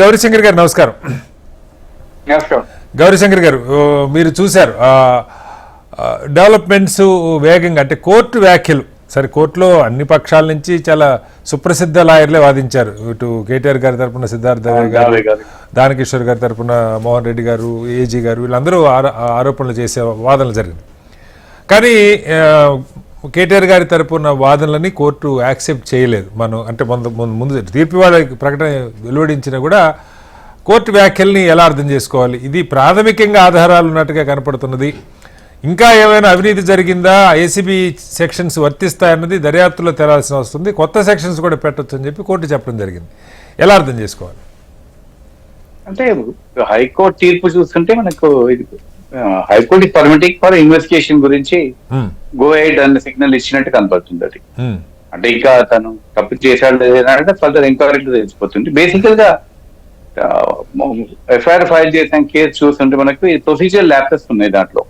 గౌరీశంకర్ గారు నమస్కారం. గౌరీశంకర్ గారు, మీరు చూశారు డెవలప్మెంట్స్ వేగంగా, అంటే కోర్టు వ్యాఖ్యలు. సరే, కోర్టులో అన్ని పక్షాల నుంచి చాలా సుప్రసిద్ధ లాయర్లే వాదించారు. ఇటు కేటీఆర్ గారి తరఫున సిద్ధార్థ గారు, దానకిషోర్ గారి తరఫున మోహన్ రెడ్డి గారు, ఏజీ గారు, వీళ్ళందరూ ఆరోపణలు చేసే వాదనలు జరిగింది. కానీ కేటీఆర్ గారి తరపున వాదనలని కోర్టు యాక్సెప్ట్ చేయలేదు. మనం అంటే ముందు తీర్పు వాళ్ళ ప్రకటన వెలువడించినా కూడా కోర్టు వ్యాఖ్యల్ని ఎలా అర్థం చేసుకోవాలి? ఇది ప్రాథమికంగా ఆధారాలు ఉన్నట్టుగా కనపడుతున్నది. ఇంకా ఏమైనా అవినీతి జరిగిందా, ఏసీబీ సెక్షన్స్ వర్తిస్తాయన్నది దర్యాప్తులో తేలాల్సిన వస్తుంది. కొత్త సెక్షన్స్ కూడా పెట్టొచ్చు అని చెప్పి కోర్టు చెప్పడం జరిగింది. ఎలా అర్థం చేసుకోవాలి? అంటే హైకోర్టు తీర్పు చూస్తుంటే మనకు హైకోర్టు పర్మిటింగ్ ఫర్ ఇన్వెస్టిగేషన్ గురించి గో హెడ్ అన్న సిగ్నల్ ఇచ్చినట్టు కనపడుతుంది. అది అంటే ఇంకా తను తప్పు చేశాడు లేదంటే ఫర్దర్ ఎంక్వైరీ తెలిసిపోతుంది. బేసికల్ గా ఎఫ్ఐఆర్ ఫైల్ చేసిన కేసు చూస్తుంటే మనకు ప్రొసీజర్ ల్యాప్సెస్ ఉన్నాయి దాంట్లో.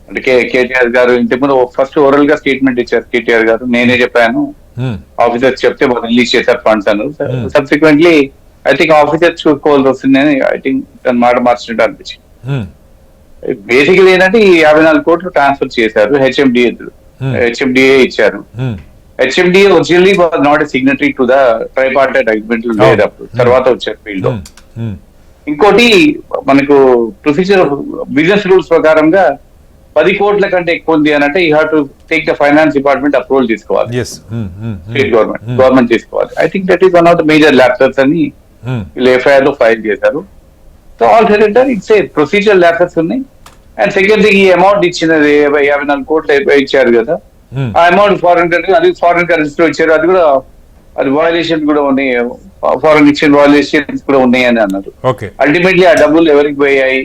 అంటే కేటీఆర్ గారు ఇంతకుముందు ఫస్ట్ ఓరల్ గా స్టేట్మెంట్ ఇచ్చారు. కేటీఆర్ గారు నేనే చెప్పాను, ఆఫీసర్స్ చెప్తే రిలీజ్ చేశారు ఫండ్స్ అన్నారు. సబ్సిక్వెంట్లీ ఐ థింక్ ఆఫీసర్స్ చూసుకోవాల్సి వస్తుందని ఐ థింక్ తన మాట మార్చినట్టు అనిపించింది. బేసికల్ ఏంటంటే ఈ 54 కోట్లు ట్రాన్స్ఫర్ చేశారు. హెచ్ఎండిఏ ఇచ్చారు. HMDA originally was not a signatory to the tripartite agreement లేదు, అప్పుడు తర్వాత వచ్చారు ఫీల్డ్ లో. ఇంకోటి మనకు ప్రొసీజర్ బిజినెస్ రూల్స్ ప్రకారంగా 10 కోట్ల కంటే ఎక్కువ ఉంది అని అంటే you have to take the finance department approval తీసుకోవాలి, స్టేట్ గవర్నమెంట్ తీసుకోవాలి. I think that is one of the major lapses అని వీళ్ళు ఎఫ్ఐఆర్ లో ఫైల్ చేశారు. So altogether it's a procedure lapses ఉన్నాయి. అండ్ సెకండ్ థింగ్, ఈ amount ఇచ్చినది 54 కోట్లు ఇచ్చారు కదా, ఆ అమౌంట్ ఫారెన్ కరెన్సీలో ఇచ్చారు. అది కూడా అది వయలేషన్ కూడా ఉన్నాయి, ఫారెన్ ఎక్స్చేంజ్ వయలేషన్స్ కూడా ఉన్నాయి అని అన్నారు. అల్టిమేట్లీ ఆ డబ్బులు ఎవరికి పోయాయి,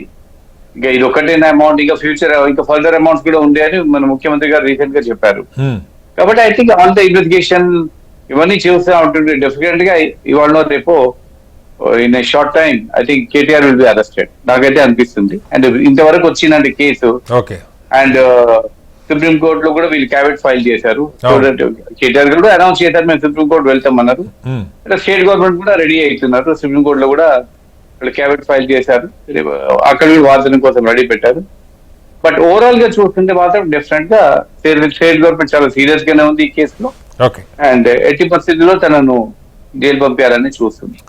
ఇంకా ఇది ఒకటేనా అమౌంట్, ఇంకా ఫ్యూచర్ ఇంకా ఫర్దర్ అమౌంట్స్ కూడా ఉంది అని మన ముఖ్యమంత్రి గారు రీసెంట్ గా చెప్పారు. కాబట్టి I think all the investigation ఇవన్నీ చూస్తూ ఉంటుంది. డెఫినెట్ గా ఇవాళ రేపు in a short time I think KTR will be arrested, నాకైతే అనిపిస్తుంది. అండ్ ఇంతవరకు వచ్చిందంటే కేసు, అండ్ సుప్రీం కోర్టు లో కూడా వీళ్ళు క్యాబినెట్ ఫైల్ చేశారు. కేటీఆర్ కూడా అనౌన్స్ చేశారు మేము సుప్రీం కోర్టు వెళ్తామన్నారు. స్టేట్ గవర్నమెంట్ కూడా రెడీ అవుతున్నారు. సుప్రీం కోర్టు లో కూడా వాళ్ళు క్యాబినెట్ ఫైల్ చేశారు, అక్కడ వాదన కోసం రెడీ పెట్టారు. బట్ ఓవరాల్ గా చూస్తుంటే మాత్రం డెఫినెట్ గా స్టేట్ గవర్నమెంట్ చాలా సీరియస్ గానే ఉంది ఈ కేసులో. అండ్ ఎట్టి పరిస్థితుల్లో తనను జైలు పంపారని చూస్తుంది.